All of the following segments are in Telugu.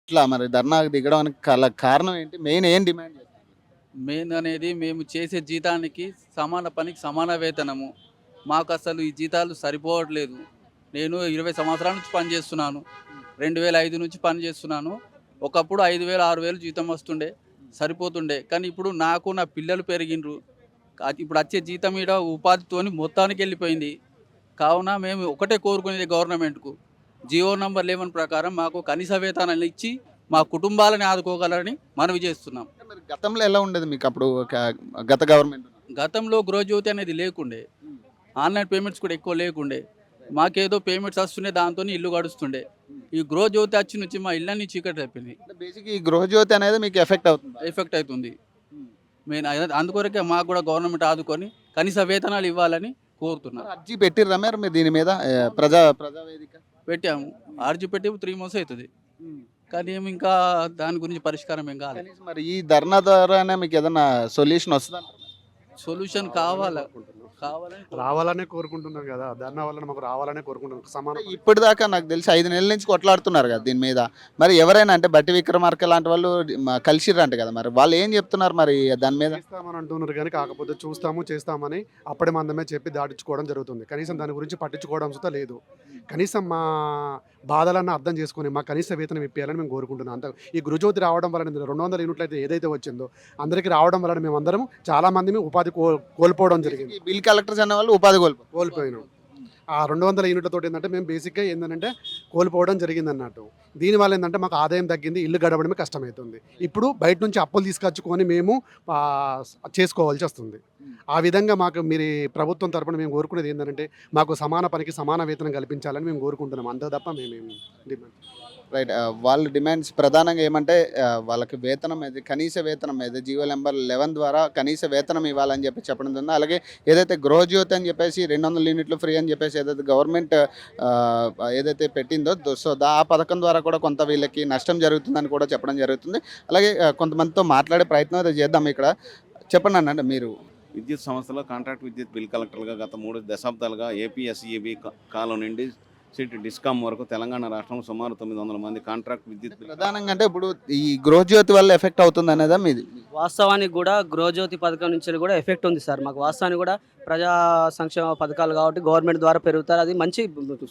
ఇట్లా మరి ధర్నాకు దిగడానికి కారణం ఏంటి? మెయిన్ ఏం డిమాండ్ చేస్తారు? మెయిన్ అనేది మేము చేసే జీతానికి సమాన పనికి సమాన వేతనము. మాకసలు ఈ జీతాలు సరిపోవట్లేదు. నేను 20 సంవత్సరాల నుంచి పని చేస్తున్నాను. 2005 నుంచి పని చేస్తున్నాను. ఒకప్పుడు 5,000, 6,000 జీతం వస్తుండే. సరిపోతుండే. కానీ ఇప్పుడు నాకు నా పిల్లలు పెరిగిండ్రు. ఇప్పుడు వచ్చే జీతం ఈడ ఉపాధితోని మొత్తానికెళ్ళిపోయింది. కావున మేము ఒకటే కోరుకునేది గవర్నమెంట్‌కు. జియో నంబర్ 11 ప్రకారం మాకు కనీస వేతనాలు ఇచ్చి మా కుటుంబాలని ఆదుకోగలరని మనవి చేస్తున్నాం. అంటే మరి గతంలో ఎలా ఉండేది మీకు అప్పుడు గత గవర్నమెంట్? గతంలో గృహజ్యోతి అనేది లేకుండే. ఆన్‌లైన్ పేమెంట్స్ కూడా ఎక్కువ లేకుండే. మాకేదో పేమెంట్స్ వస్తుండే దాంతోని ఇల్లు గడుస్తుండే. ఈ గృహజ్యోతి వచ్చి నుంచి మా ఇళ్ళన్నీ చీకటయిపోయినాయి. అంటే బేసిక్ ఈ గృహజ్యోతి అనేది మీకు ఎఫెక్ట్ అవుతుందా? ఎఫెక్ట్ అయితుంది. మెయిన్ అందుకొరకే మాకు కూడా గవర్నమెంట్ ఆదుకొని కనీస వేతనాలు ఇవ్వాలని కోరుతున్నాం. మరి అర్జీ పెట్టిర్రా మరి మీరు దీని మీద ప్రజా వేదిక? పెట్టాము. అర్జీ పెట్టి 3 మంత్స్ అవుతది. కానీ ఏమి ఇంకా దాని గురించి పరిష్కారం ఏం కాలేదు. కనీసం మరి ఈ ధర్నా ద్వారానే మీకు ఏదైనా సొల్యూషన్ వస్తదంటారా? సొల్యూషన్ కావాలని రావాలనే కోరుకుంటున్నాం కదా. ధర్నా వలన మాకు రావాలనే కోరుకుంటున్నాం. సమాన ఇప్పటిదాకా నాకు తెలిసి 5 నెలల నుంచి కొట్లాడుతున్నారు కదా దీని మీద. మరి ఎవరైనా అంటే బట్టి విక్రమార్క లాంటి వాళ్ళు కలిసిర్రంట కదా, మరి వాళ్ళు ఏం చెప్తున్నారు మరి దాని మీద? చేస్తామని అంటున్నారు కానీ కాకపోతే చూస్తాము చేస్తామని అప్పటి మందమే చెప్పి దాటించుకోవడం జరుగుతుంది. కనీసం దాని గురించి పట్టించుకోవడం సుతా లేదు. కనీసం మా బాధలన్నా అర్థం చేసుకొని మా కనీస వేతనం ఇప్పించాలని మేము కోరుకుంటున్నాం. అంత ఈ గృహజ్యోతి రావడం వలన 200 యూనిట్లు అయితే ఏదైతే వచ్చిందో అందరికీ రావడం వలన మేమందరం చాలా మంది ఉపాధి కోల్పోవడం జరిగింది. ఈ బిల్ కలెక్టర్స్ అనే వాళ్ళు ఉపాధి కోల్పోయినాం. ఆ 200 యూనిట్లతో ఏంటంటే మేము బేసిక్గా ఏంటంటే కోల్పోవడం జరిగింది అన్నట్టు. దీనివల్ల ఏంటంటే మాకు ఆదాయం తగ్గింది, ఇల్లు గడవడమే కష్టమవుతుంది. ఇప్పుడు బయట నుంచి అప్పులు తీసుకొచ్చుకొని మేము చేసుకోవాల్సి వస్తుంది. ఆ విధంగా మాకు మీరు ప్రభుత్వం తరపున మేము కోరుకునేది ఏంటంటే మాకు సమాన పనికి సమాన వేతనం కల్పించాలని మేము కోరుకుంటున్నాం. అంతే తప్ప మేమేమి డిమాండ్. రైట్. వాళ్ళ డిమాండ్స్ ప్రధానంగా ఏమంటే వాళ్ళకి వేతనం ఏది, కనీస వేతనం ఏది, జీవో నెంబర్ 11 ద్వారా కనీస వేతనం ఇవ్వాలని చెప్పడం జరిగింది. అలాగే ఏదైతే గృహజ్యోతి అని చెప్పేసి 200 యూనిట్లు ఫ్రీ అని చెప్పేసి ఏదైతే గవర్నమెంట్ ఏదైతే పెట్టిందో సో ఆ పథకం ద్వారా కూడా కొంత వీళ్ళకి నష్టం జరుగుతుందని కూడా చెప్పడం జరుగుతుంది. అలాగే కొంతమందితో మాట్లాడే ప్రయత్నం అయితే చేద్దాం. ఇక్కడ చెప్పండి అన్న, మీరు విద్యుత్ సంస్థలో కాంట్రాక్ట్ విద్యుత్ బిల్ కలెక్టర్గా గత 3 దశాబ్దాలుగా ఏపీఎస్ఈబీ కాలం నుండి డిస్కామ్ వరకు తెలంగాణ రాష్ట్రంలో సుమారు 900 మంది కాంట్రాక్ట్ విద్యుత్ ప్రధానంగా అంటే ఇప్పుడు ఈ గృహజ్యోతి వల్ల ఎఫెక్ట్ అవుతుంది అనేదా మీది? వాస్తవానికి కూడా గృహజ్యోతి పథకం నుంచి కూడా ఎఫెక్ట్ ఉంది సార్. మాకు వాస్తవానికి కూడా ప్రజా సంక్షేమ పథకాలు కాబట్టి గవర్నమెంట్ ద్వారా పెరుగుతారు. అది మంచి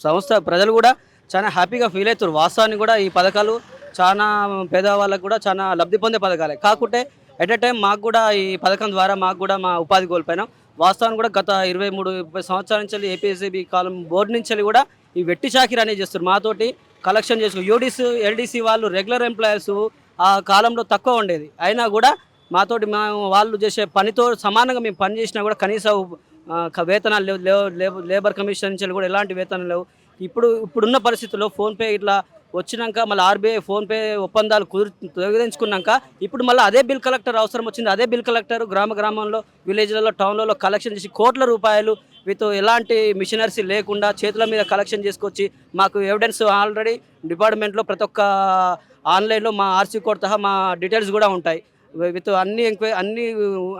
సంస్థ. ప్రజలు కూడా చాలా హ్యాపీగా ఫీల్ అవుతారు. వాస్తవానికి కూడా ఈ పథకాలు చాలా పేదవాళ్ళకు కూడా చాలా లబ్ధి పొందే పథకాలే. కాకుంటే ఎట్ ఎ టైం మాకు కూడా ఈ పథకం ద్వారా మాకు కూడా మా ఉపాధి కోల్పోయినాం. వాస్తవానికి కూడా గత 23-30 సంవత్సరాల నుంచి ఏపీఎస్సీబీ కాలం బోర్డు నుంచి కూడా ఈ వెట్టి చాకిరి అనేది చేస్తారు. మాతోటి కలెక్షన్ చేసుకో యూడీసీ ఎల్డీసీ వాళ్ళు రెగ్యులర్ ఎంప్లాయీస్ ఆ కాలంలో తక్కువ ఉండేది. అయినా కూడా మాతోటి వాళ్ళు చేసే పనితో సమానంగా మేము పని చేసినా కూడా కనీస వేతనాలు లేవు. లేబర్ కమిషన్ నుంచి కూడా ఎలాంటి వేతనాలు లేవు. ఇప్పుడున్న పరిస్థితుల్లో ఫోన్పే ఇట్లా వచ్చినాక మళ్ళీ ఆర్బీఐ ఫోన్పే ఒప్పందాలు తొలగించుకున్నాక ఇప్పుడు మళ్ళీ అదే బిల్ కలెక్టర్ అవసరం వచ్చింది. అదే బిల్ కలెక్టర్ గ్రామంలో విలేజ్లలో టౌన్లలో కలెక్షన్ చేసి కోట్ల రూపాయలు విత్ ఎలాంటి మిషనరీస్ లేకుండా చేతుల మీద కలెక్షన్ చేసుకొచ్చి మాకు ఎవిడెన్స్ ఆల్రెడీ డిపార్ట్మెంట్లో ప్రతి ఒక్క ఆన్లైన్లో మా ఆర్సీ కోడ్ సహా మా డీటెయిల్స్ కూడా ఉంటాయి. విత్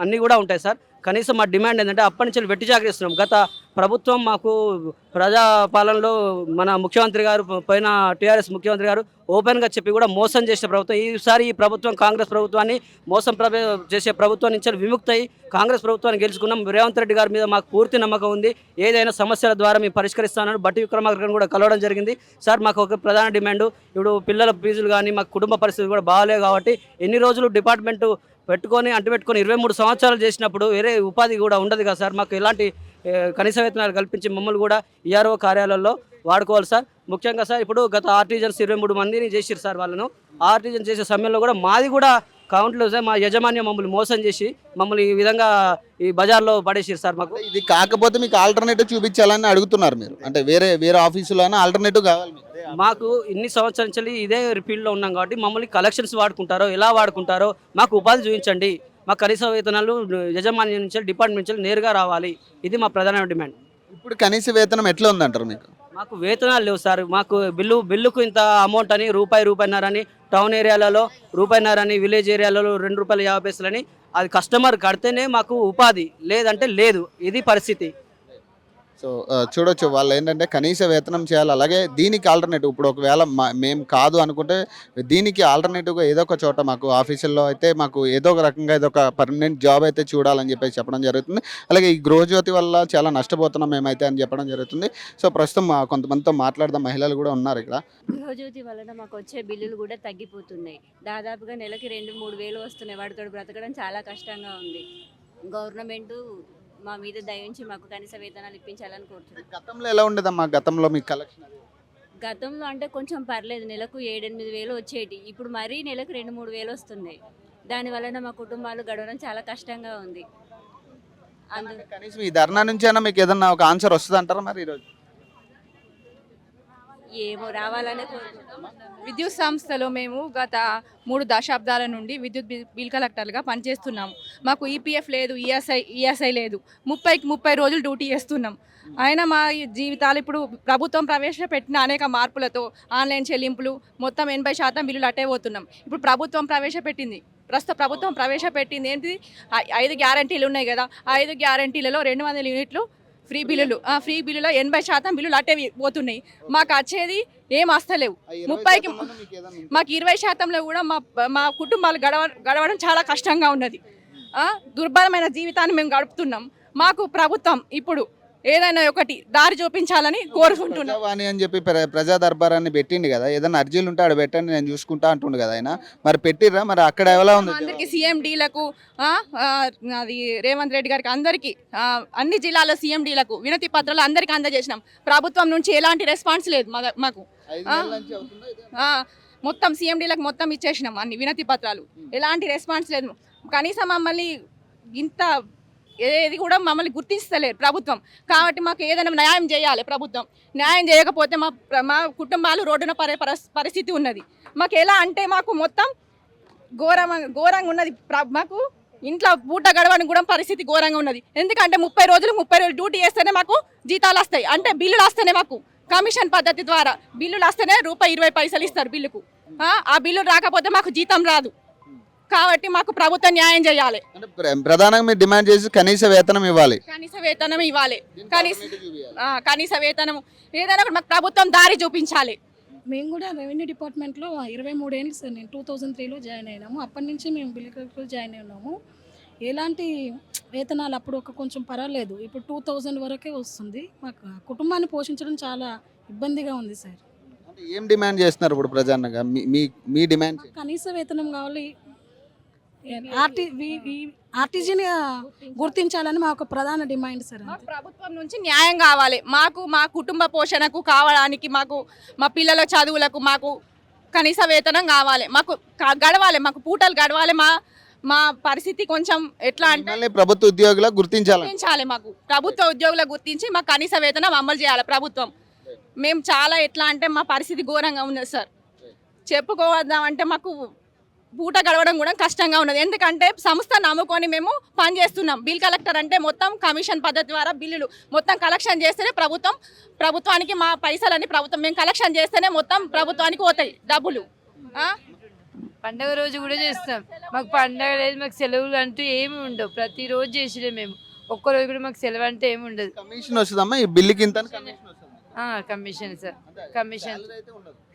అన్నీ కూడా ఉంటాయి సార్. కనీసం మా డిమాండ్ ఏంటంటే అప్పటి నుంచి వెట్టి చాకరీ చేస్తున్నాం. గత ప్రభుత్వం మాకు ప్రజాపాలనలో మన ముఖ్యమంత్రి గారు పోయిన టీఆర్ఎస్ ముఖ్యమంత్రి గారు ఓపెన్గా చెప్పి కూడా మోసం చేసిన ప్రభుత్వం. ఈసారి ఈ ప్రభుత్వం కాంగ్రెస్ ప్రభుత్వాన్ని మోసం చేసే ప్రభుత్వం నుంచి విముక్తి అయ్యి కాంగ్రెస్ ప్రభుత్వాన్ని గెలుచుకున్నాం. రేవంత్ రెడ్డి గారి మీద మాకు పూర్తి నమ్మకం ఉంది. ఏదైనా సమస్యల ద్వారా మేము పరిష్కరిస్తానని బట్టి విక్రమార్కను కూడా కలవడం జరిగింది. సార్ మాకు ఒక ప్రధాన డిమాండ్ ఇప్పుడు పిల్లల ఫీజులు కానీ మాకు కుటుంబ పరిస్థితులు కూడా బాగాలేవు కాబట్టి ఎన్ని రోజులు డిపార్ట్మెంటు పెట్టుకొని 23 సంవత్సరాలు చేసినప్పుడు వేరే ఉపాధి కూడా ఉండదు కదా సార్. మాకు ఎలాంటి కనీస వేతనాలు కల్పించి మమ్మల్ని కూడా ఈఆర్ఓ కార్యాలయాల్లో వాడుకోవాలి సార్. ముఖ్యంగా సార్ ఇప్పుడు గత ఆర్టిజన్స్ 23 మందిని చేసిరు సార్. వాళ్ళను ఆర్టిజన్ చేసే సమయంలో కూడా మాది కూడా కౌంట్లో సార్ మా యజమాన్యం మమ్మల్ని మోసం చేసి మమ్మల్ని ఈ విధంగా ఈ బజార్లో పడేసిరు సార్. మాకు ఇది కాకపోతే మీకు ఆల్టర్నేటివ్ చూపించాలని అడుగుతున్నారు మీరు, అంటే వేరే ఆఫీసులోనే ఆల్టర్నేటివ్ కావాలి మీకు? మాకు ఇన్ని సంవత్సరాల నుంచి ఇదే ఫీల్డ్లో ఉన్నాం కాబట్టి మమ్మల్ని కలెక్షన్స్ వాడుకుంటారో ఎలా వాడుకుంటారో మాకు ఉపాధి చూపించండి. మా కనీస వేతనాలు యజమాన్యం నుంచి డిపార్ట్మెంట్ నుంచి నేరుగా రావాలి. ఇది మా ప్రధాన డిమాండ్. ఇప్పుడు కనీస వేతనం ఎట్లా ఉందంటారు మీకు? మాకు వేతనాలు లేవు సార్. మాకు బిల్లుకు ఇంత అమౌంట్ అని రూపాయిన్నర అని టౌన్ ఏరియాలలో రూపాయిన్నర అని విలేజ్ ఏరియాలలో ₹2.50 అది కస్టమర్ కడితేనే మాకు ఉపాధి, లేదంటే లేదు. ఇది పరిస్థితి. సో చూడొచ్చు వాళ్ళు ఏంటంటే కనీస వేతనం చేయాలి. అలాగే దీనికి ఆల్టర్నేటివ్ ఇప్పుడు ఒకవేళ మేము కాదు అనుకుంటే దీనికి ఆల్టర్నేటివ్గా ఏదో ఒక చోట మాకు ఆఫీసుల్లో అయితే మాకు ఏదో ఒక రకంగా ఏదో ఒక పర్మనెంట్ జాబ్ అయితే చూడాలని చెప్పేసి చెప్పడం జరుగుతుంది. అలాగే ఈ గృహజ్యోతి వల్ల చాలా నష్టపోతున్నాం మేమైతే అని చెప్పడం జరుగుతుంది. సో ప్రస్తుతం కొంతమందితో మాట్లాడదాం, మహిళలు కూడా ఉన్నారు ఇక్కడ. గృహజ్యోతి వలన మాకు వచ్చే బిల్లులు కూడా తగ్గిపోతున్నాయి. దాదాపుగా నెలకి 2-3 వేలు వస్తున్నాయి. వాటితో బ్రతకడం చాలా కష్టంగా ఉంది. గవర్నమెంట్ మా మీద దయించి మాకు కనీస వేతనాలు ఇప్పించాలని కోరుతున్నాం. గతంలో ఎలా ఉండేదమ్మా? గతంలో మీ కలెక్షన్ గతంలో అంటే కొంచెం పర్లేదు, నెలకు 7-8 వేలు వచ్చేటి. ఇప్పుడు మరీ నెలకు 2-3 వేలు వస్తున్నాయి. దాని వలన మా కుటుంబాలు గడవడం చాలా కష్టంగా ఉంది. కనీసం ఈ ధర్నా నుంచి అయినా మీకు ఏదన్నా ఒక ఆన్సర్ వస్తుంది అంటారా మరి ఈరోజు? ఏమో రావాలనే కోరుకుంటున్నాం. విద్యుత్ సంస్థలో మేము గత 3 దశాబ్దాల నుండి విద్యుత్ బిల్ కలెక్టర్లుగా పనిచేస్తున్నాము. మాకు ఈపీఎఫ్ లేదు, ఈఎస్ఐ లేదు. 30 రోజులు డ్యూటీ చేస్తున్నాం. అయినా మా జీవితాలు ఇప్పుడు ప్రభుత్వం ప్రవేశపెట్టిన అనేక మార్పులతో ఆన్లైన్ చెల్లింపులు మొత్తం 80% బిల్లులు అట్టే పోతున్నాం. ఇప్పుడు ప్రస్తుత ప్రభుత్వం ప్రవేశపెట్టింది ఏంటి? 5 గ్యారంటీలు ఉన్నాయి కదా. ఆ 5 గ్యారంటీలలో 200 యూనిట్లు ఫ్రీ బిల్లులు. ఫ్రీ బిల్లులో 80% బిల్లులు అట్టే పోతున్నాయి. మాకు వచ్చేది ఏం వస్తలేవు. 30కి మాకు 20%లో కూడా మా కుటుంబాలు గడవడం చాలా కష్టంగా ఉన్నది. దుర్భరమైన జీవితాన్ని మేము గడుపుతున్నాం. మాకు ప్రభుత్వం ఇప్పుడు ఏదైనా ఒకటి దారి చూపించాలని కోరుకుంటున్నాం. ప్రజావాణి అని చెప్పి ప్రజా దర్బారాన్ని పెట్టిండు కదా, ఏదైనా అర్జీలు ఉంటే ఆడ పెట్టండి నేను చూసుకుంటా అంటుండు కదా ఆయన. మరి పెట్టిర్రా? మరి అక్కడ ఎలా ఉంది? అందరికి సీఎండీలకు అది రేవంత్ రెడ్డి గారికి అందరికీ అన్ని జిల్లాల సీఎండీలకు వినతి పత్రాలు అందరికీ అందజేసినాం. ప్రభుత్వం నుంచి ఎలాంటి రెస్పాన్స్ లేదు మాకు. మొత్తం సీఎండీలకు మొత్తం ఇచ్చేసినాం అన్ని వినతి పత్రాలు. ఎలాంటి రెస్పాన్స్ లేదు. కనీసం మమ్మల్ని ఇంత ఏది కూడా మమ్మల్ని గుర్తిస్తలేరు ప్రభుత్వం. కాబట్టి మాకు ఏదైనా న్యాయం చేయాలి ప్రభుత్వం. న్యాయం చేయకపోతే మా కుటుంబాలు రోడ్డున పడే పరిస్థితి ఉన్నది. మాకు ఎలా అంటే మాకు మొత్తం ఘోరంగా ఉన్నది. మాకు ఇంట్లో పూట గడవని కూడా పరిస్థితి ఘోరంగా ఉన్నది. ఎందుకంటే 30 రోజులు డ్యూటీ చేస్తేనే మాకు జీతాలు వస్తాయి. అంటే బిల్లులు వస్తేనే మాకు కమిషన్ పద్ధతి ద్వారా బిల్లులు వస్తేనే ₹1.20 ఇస్తారు బిల్లుకు. ఆ బిల్లు రాకపోతే మాకు జీతం రాదు. కాబట్టి మాకు ప్రభుత్వం న్యాయం చేయాలి. ప్రధానంగా మీరు డిమాండ్ చేసి కనీస వేతనం ఇవ్వాలి. కనీస వేతనం ఏదైనా మాకు ప్రభుత్వం దారి చూపించాలి. మేము కూడా రెవెన్యూ డిపార్ట్మెంట్లో 23 ఏళ్ళు సార్. నేను 2003లో జాయిన్ అయినాము. అప్పటి నుంచి మేము బిల్ కలెక్టర్లో జాయిన్ అయినాము. ఎలాంటి వేతనాలు అప్పుడు కొంచెం పర్వాలేదు. ఇప్పుడు 2000 వరకే వస్తుంది. మాకు కుటుంబాన్ని పోషించడం చాలా ఇబ్బందిగా ఉంది సార్. ఏం డిమాండ్ చేస్తున్నారు ఇప్పుడు ప్రధానంగా? మీ డిమాండ్ కనీస వేతనం కావాలి. ఆర్టీజీని గుర్తించాలని మా ఒక ప్రధాన డిమాండ్ సార్. ప్రభుత్వం నుంచి న్యాయం కావాలి. మాకు మా కుటుంబ పోషణకు కావడానికి మాకు మా పిల్లల చదువులకు మాకు కనీస వేతనం కావాలి. మాకు గడవాలి, పూటలు గడవాలి. మా పరిస్థితి కొంచెం ఎట్లా అంటే ప్రభుత్వ ఉద్యోగులకు గుర్తించాలి. మాకు ప్రభుత్వ ఉద్యోగులకు గుర్తించి మాకు కనీస వేతనం అమలు చేయాలి ప్రభుత్వం. మేము చాలా ఎట్లా అంటే మా పరిస్థితి ఘోరంగా ఉన్నది సార్. చెప్పుకోవద్దామంటే మాకు పూట గడవడం కూడా కష్టంగా ఉన్నది. ఎందుకంటే సంస్థ నమ్ముకొని మేము పనిచేస్తున్నాం. బిల్ కలెక్టర్ అంటే మొత్తం కమిషన్ పద్ధతి ద్వారా బిల్లులు మొత్తం కలెక్షన్ చేస్తేనే ప్రభుత్వానికి మా పైసలని మేము కలెక్షన్ చేస్తేనే మొత్తం ప్రభుత్వానికి పోతాయి డబ్బులు. పండగ రోజు కూడా చేస్తాం. మాకు పండగ లేదు, మాకు సెలవులు అంటూ ఏమి ఉండవు. ప్రతిరోజు చేసిరే మేము. ఒక్కరోజు కూడా మాకు సెలవు అంటే ఏమి ఉండదు. కమిషన్ వస్తుందమ్మా ఈ బిల్లుకి ఇంత కమిషన్ సార్. కమిషన్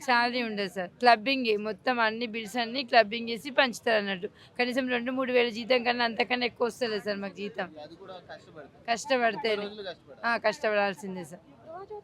శాలరీ ఉండదు సార్. క్లబ్బింగ్ మొత్తం అన్ని బిల్స్ అన్ని క్లబ్బింగ్ చేసి పంచుతారు అన్నట్టు. కనీసం 2-3 వేల జీతం కన్నా అంతకన్నా ఎక్కువ వస్తుంది సార్ మాకు జీతం. కష్టపడితే కష్టపడాల్సిందే సార్.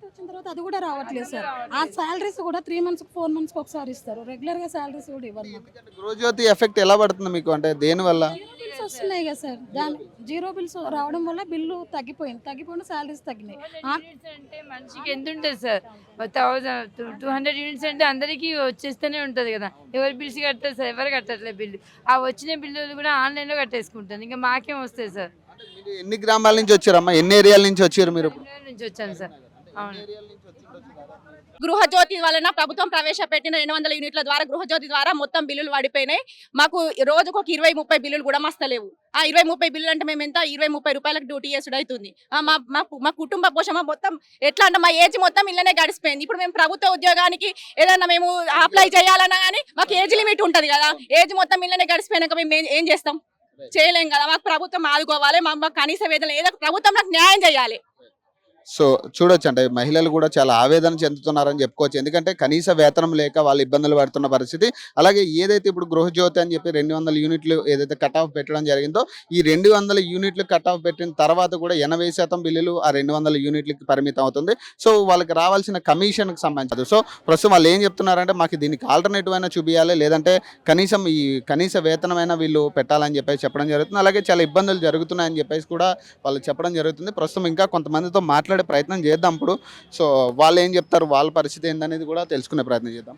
వచ్చిన తర్వాత అది కూడా రావట్లేదు సార్. ఆ శాలరీస్ కూడా 3 months 4 months ఒకసారి ఇస్తారు. రెగ్యులర్గా శాలరీస్ కూడా ఇవ్వరు. గృహజ్యోతి ఎఫెక్ట్ ఎలా పడుతుంది మీకు? అంటే దేని వల్ల బిల్స్ వస్తున్నాయి కదా సార్. దాని 0 బిల్స్ రావడం వల్ల బిల్లు తగ్గిపోయిన శాలరీస్ తగ్గినాయి. అంటే మనిషికి ఎంత ఉంటుంది సార్? 200 యూనిట్స్ అంటే అందరికీ వచ్చేస్తూనే ఉంటుంది కదా. ఎవరు బిల్స్ కడతారు సార్? ఎవరు కట్టట్లేదు బిల్లు. ఆ వచ్చిన బిల్లులు కూడా ఆన్లైన్లో కట్టేసుకుంటాను. ఇంకా మాకేం వస్తాయి సార్? ఎన్ని గ్రామాల నుంచి వచ్చారమ్మా? ఎన్ని ఏరియాల నుంచి వచ్చారు మీరు? నుంచి వచ్చాను సార్. అవును. గృహజ్యోతి వలన ప్రభుత్వం ప్రవేశపెట్టిన 200 యూనిట్ల ద్వారా గృహజ్యోతి ద్వారా మొత్తం బిల్లులు పడిపోయినాయి. మాకు రోజుకు 20-30 బిల్లులు కూడా మస్తలేవు. ఆ 20-30 బిల్లులు అంటే మేము ఎంత 20-30 రూపాయలకు డ్యూటీ చేసుడు అవుతుంది. మా కుటుంబ పోషణ మొత్తం ఎట్లా అంటే మా ఏజ్ మొత్తం ఇళ్ళనే గడిచిపోయింది. ఇప్పుడు మేము ప్రభుత్వ ఉద్యోగానికి ఏదైనా మేము అప్లై చేయాలన్నా కానీ మాకు ఏజ్ లిమిట్ ఉంటుంది కదా. ఏజ్ మొత్తం ఇళ్ళనే గడిచిపోయినాక మేము ఏం చేస్తాం? చేయలేం కదా. మాకు ప్రభుత్వం ఆదుకోవాలి. మాకు కనీస వేతనం ఏదో ప్రభుత్వం నాకు న్యాయం చేయాలి. సో చూడొచ్చు అంటే మహిళలు కూడా చాలా ఆవేదన చెందుతున్నారని చెప్పుకోవచ్చు. ఎందుకంటే కనీస వేతనం లేక వాళ్ళు ఇబ్బందులు పడుతున్న పరిస్థితి. అలాగే ఏదైతే ఇప్పుడు గృహజ్యోతి అని చెప్పి 200 యూనిట్లు ఏదైతే కట్ ఆఫ్ పెట్టడం జరిగిందో, ఈ 200 యూనిట్లు కట్ ఆఫ్ పెట్టిన తర్వాత కూడా 80% బిల్లులు ఆ 200 యూనిట్లకి పరిమితం అవుతుంది. సో వాళ్ళకి రావాల్సిన కమిషన్‌కి సంబంధించి సో ప్రస్తుతం వాళ్ళు ఏం చెప్తున్నారంటే మాకు దీనికి ఆల్టర్‌నేటివ్ అయినా చూపియాలి. లేదంటే కనీసం ఈ కనీస వేతనమైనా వీళ్ళు పెట్టాలని చెప్పేసి చెప్పడం జరుగుతుంది. అలాగే చాలా ఇబ్బందులు జరుగుతున్నాయని చెప్పేసి కూడా వాళ్ళు చెప్పడం జరుగుతుంది. ప్రస్తుతం ఇంకా కొంతమందితో మాట్లాడే ప్రయత్నం చేద్దాం ఇప్పుడు. సో వాళ్ళు ఏం చెప్తారు, వాళ్ళ పరిస్థితి ఏందనేది కూడా తెలుసుకునే ప్రయత్నం చేద్దాం.